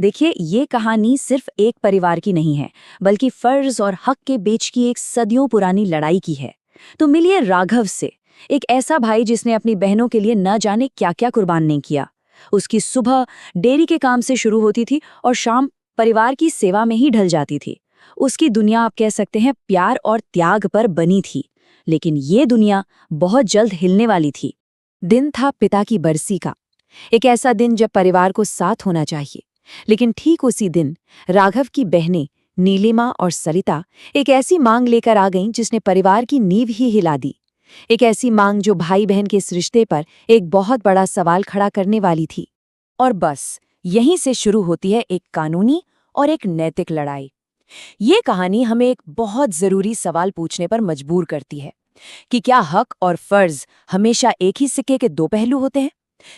देखिए, ये कहानी सिर्फ एक परिवार की नहीं है, बल्कि फर्ज और हक के बीच की एक सदियों पुरानी लड़ाई की है। तो मिलिए राघव से, एक ऐसा भाई जिसने अपनी बहनों के लिए न जाने क्या क्या कुर्बान नहीं किया। उसकी सुबह डेयरी के काम से शुरू होती थी और शाम परिवार की सेवा में ही ढल जाती थी। उसकी दुनिया, आप कह सकते हैं, प्यार और त्याग पर बनी थी। लेकिन ये दुनिया बहुत जल्द हिलने वाली थी। दिन था पिता की बरसी का, एक ऐसा दिन जब परिवार को साथ होना चाहिए। लेकिन ठीक उसी दिन राघव की बहनें नीलिमा और सरिता एक ऐसी मांग लेकर आ गईं जिसने परिवार की नींव ही हिला दी। एक ऐसी मांग जो भाई बहन के इस रिश्ते पर एक बहुत बड़ा सवाल खड़ा करने वाली थी। और बस यहीं से शुरू होती है एक कानूनी और एक नैतिक लड़ाई। ये कहानी हमें एक बहुत जरूरी सवाल पूछने पर मजबूर करती है कि क्या हक और फर्ज हमेशा एक ही सिक्के के दो पहलू होते हैं,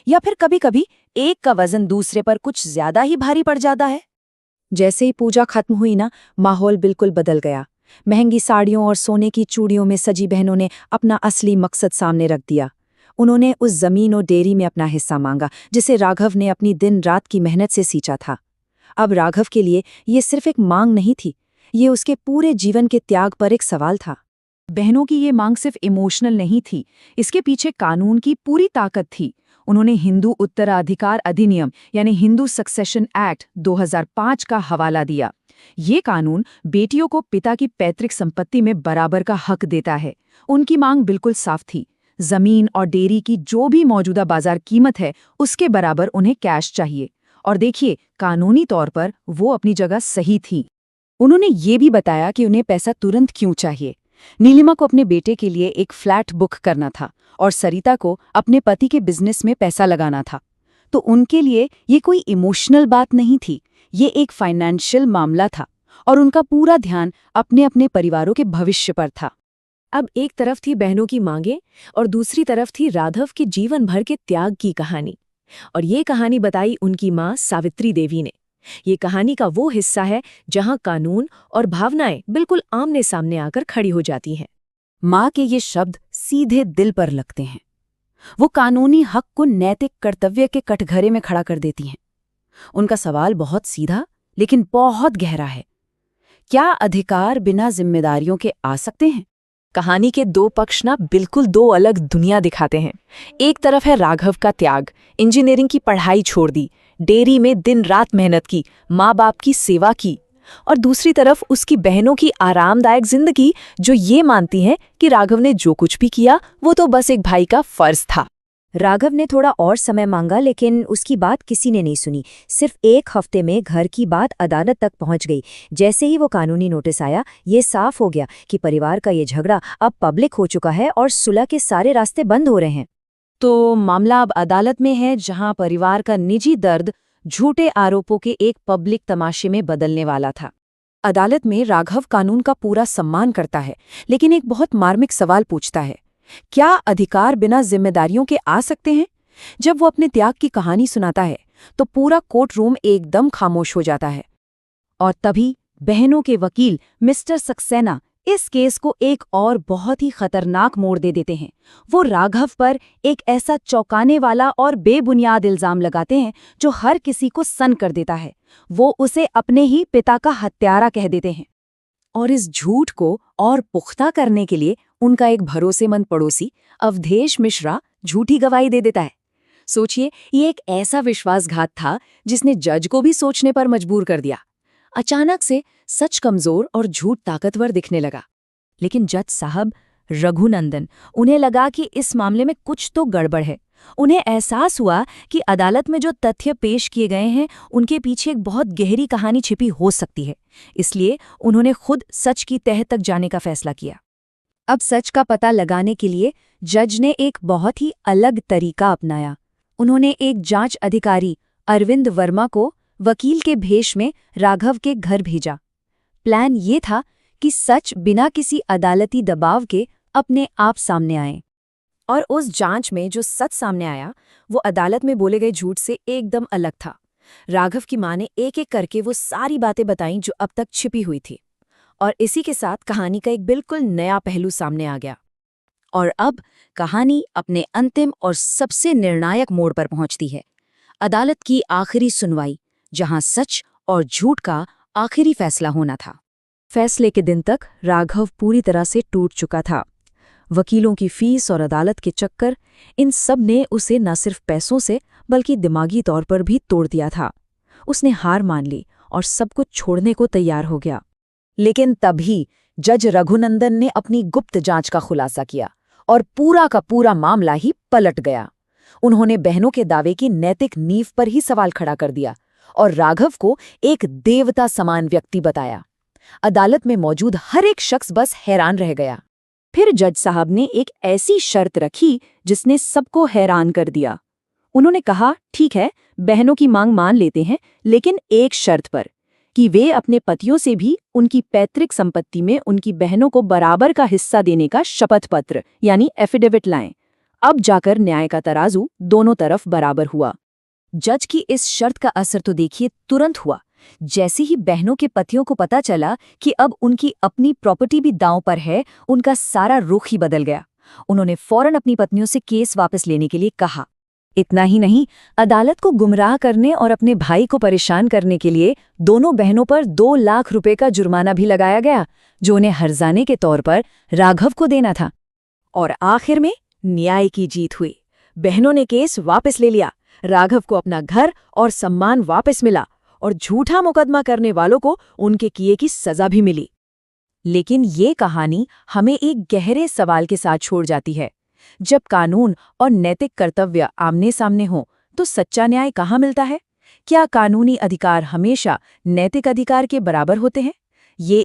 या फिर कभी-कभी एक का वजन दूसरे पर कुछ ज्यादा ही भारी पड़ जाता है। जैसे ही पूजा खत्म हुई ना, माहौल बिल्कुल बदल गया। महंगी साड़ियों और सोने की चूड़ियों में सजी बहनों ने अपना असली मकसद सामने रख दिया। उन्होंने उस जमीन और डेयरी में अपना हिस्सा मांगा जिसे राघव ने अपनी दिन रात की मेहनत से सींचा था। अब राघव के लिए ये सिर्फ एक मांग नहीं थी, ये उसके पूरे जीवन के त्याग पर एक सवाल था। बहनों की ये मांग सिर्फ इमोशनल नहीं थी, इसके पीछे कानून की पूरी ताकत थी। उन्होंने हिंदू उत्तराधिकार अधिनियम यानी हिंदू सक्सेशन एक्ट 2005 का हवाला दिया। ये कानून बेटियों को पिता की पैतृक संपत्ति में बराबर का हक देता है। उनकी मांग बिल्कुल साफ थी, जमीन और डेयरी की जो भी मौजूदा बाजार कीमत है उसके बराबर उन्हें कैश चाहिए। और देखिए, कानूनी तौर पर वो अपनी जगह सही थी। उन्होंने ये भी बताया कि उन्हें पैसा तुरंत क्यों चाहिए। नीलिमा को अपने बेटे के लिए एक फ्लैट बुक करना था और सरिता को अपने पति के बिजनेस में पैसा लगाना था। तो उनके लिए ये कोई इमोशनल बात नहीं थी, ये एक फाइनेंशियल मामला था और उनका पूरा ध्यान अपने अपने परिवारों के भविष्य पर था। अब एक तरफ थी बहनों की मांगें और दूसरी तरफ थी राघव के जीवन भर के त्याग की कहानी। और ये कहानी बताई उनकी माँ सावित्री देवी ने। ये कहानी का वो हिस्सा है जहां कानून और भावनाएं बिल्कुल आमने सामने आकर खड़ी हो जाती हैं। माँ के ये शब्द सीधे दिल पर लगते हैं। वो कानूनी हक को नैतिक कर्तव्य के कटघरे में खड़ा कर देती हैं। उनका सवाल बहुत सीधा लेकिन बहुत गहरा है। क्या अधिकार बिना जिम्मेदारियों के आ सकते हैं? कहानी के दो पक्ष ना बिल्कुल दो अलग दुनिया दिखाते हैं। एक तरफ है राघव का त्याग, इंजीनियरिंग की पढ़ाई छोड़ दी, डेयरी में दिन रात मेहनत की, माँ बाप की सेवा की। और दूसरी तरफ उसकी बहनों की आरामदायक जिंदगी जो ये मानती हैं कि राघव ने जो कुछ भी किया वो तो बस एक भाई का फर्ज था। राघव ने थोड़ा और समय मांगा लेकिन उसकी बात किसी ने नहीं सुनी। सिर्फ एक हफ्ते में घर की बात अदालत तक पहुंच गई। जैसे ही वो कानूनी नोटिस आया, ये साफ हो गया कि परिवार का ये झगड़ा अब पब्लिक हो चुका है और सुलह के सारे रास्ते बंद हो रहे हैं। तो मामला अब अदालत में है, जहां परिवार का निजी दर्द झूठे आरोपों के एक पब्लिक तमाशे में बदलने वाला था। अदालत में राघव कानून का पूरा सम्मान करता है, लेकिन एक बहुत मार्मिक सवाल पूछता है, क्या अधिकार बिना जिम्मेदारियों के आ सकते हैं? जब वो अपने त्याग की कहानी सुनाता है तो पूरा कोर्ट रूम एकदम खामोश हो जाता है। और तभी बहनों के वकील मिस्टर सक्सेना इस केस को एक और बहुत ही खतरनाक मोड़ दे देते हैं। वो राघव पर एक ऐसा चौंकाने वाला और बेबुनियाद इल्जाम लगाते हैं जो हर किसी को सन्न कर देता है। वो उसे अपने ही पिता का हत्यारा कह देते हैं। और इस झूठ को और पुख्ता करने के लिए उनका एक भरोसेमंद पड़ोसी अवधेश मिश्रा झूठी गवाही दे देता है। सोचिए, ये एक ऐसा विश्वासघात था जिसने जज को भी सोचने पर मजबूर कर दिया। अचानक से सच कमजोर और झूठ ताकतवर दिखने लगा। लेकिन जज साहब रघुनंदन, उन्हें लगा कि इस मामले में कुछ तो गड़बड़ है। उन्हें एहसास हुआ कि अदालत में जो तथ्य पेश किए गए हैं उनके पीछे एक बहुत गहरी कहानी छिपी हो सकती है। इसलिए उन्होंने खुद सच की तह तक जाने का फैसला किया। अब सच का पता लगाने के लिए जज ने एक बहुत ही अलग तरीका अपनाया। उन्होंने एक जांच अधिकारी अरविंद वर्मा को वकील के भेष में राघव के घर भेजा। प्लान ये था कि सच बिना किसी अदालती दबाव के अपने आप सामने आए। और उस जांच में जो सच सामने आया वो अदालत में बोले गए झूठ से एकदम अलग था। राघव की मां ने एक एक करके वो सारी बातें बताईं जो अब तक छिपी हुई थी। और इसी के साथ कहानी का एक बिल्कुल नया पहलू सामने आ गया। और अब कहानी अपने अंतिम और सबसे निर्णायक मोड़ पर पहुंचती है। अदालत की आखिरी सुनवाई, जहां सच और झूठ का आखिरी फैसला होना था। फैसले के दिन तक राघव पूरी तरह से टूट चुका था। वकीलों की फीस और अदालत के चक्कर, इन सब ने उसे न सिर्फ पैसों से बल्कि दिमागी तौर पर भी तोड़ दिया था। उसने हार मान ली और सब कुछ छोड़ने को तैयार हो गया। लेकिन तभी जज रघुनंदन ने अपनी गुप्त जांच का खुलासा किया और पूरा का पूरा मामला ही पलट गया। उन्होंने बहनों के दावे की नैतिक नींव पर ही सवाल खड़ा कर दिया और राघव को एक देवता समान व्यक्ति बताया। अदालत में मौजूद हर एक शख्स बस हैरान रह गया। फिर जज साहब ने एक ऐसी शर्त रखी जिसने सबको हैरान कर दिया। उन्होंने कहा, ठीक है, बहनों की मांग मान लेते हैं, लेकिन एक शर्त पर, कि वे अपने पतियों से भी उनकी पैतृक संपत्ति में उनकी बहनों को बराबर का हिस्सा देने का शपथ पत्र यानी एफिडेविट लाएं। अब जाकर न्याय का तराजू दोनों तरफ बराबर हुआ। जज की इस शर्त का असर तो देखिए तुरंत हुआ। जैसे ही बहनों के पतियों को पता चला कि अब उनकी अपनी प्रॉपर्टी भी दांव पर है, उनका सारा रुख ही बदल गया। उन्होंने फौरन अपनी पत्नियों से केस वापस लेने के लिए कहा। इतना ही नहीं, अदालत को गुमराह करने और अपने भाई को परेशान करने के लिए दोनों बहनों पर 2 लाख रुपए का जुर्माना भी लगाया गया, जो उन्हें हर्जाने के तौर पर राघव को देना था। और आखिर में न्याय की जीत हुई। बहनों ने केस वापस ले लिया, राघव को अपना घर और सम्मान वापस मिला और झूठा मुकदमा करने वालों को उनके किए की सजा भी मिली। लेकिन ये कहानी हमें एक गहरे सवाल के साथ छोड़ जाती है। जब कानून और नैतिक कर्तव्य आमने सामने हों, तो सच्चा न्याय कहाँ मिलता है? क्या कानूनी अधिकार हमेशा नैतिक अधिकार के बराबर होते हैं? ये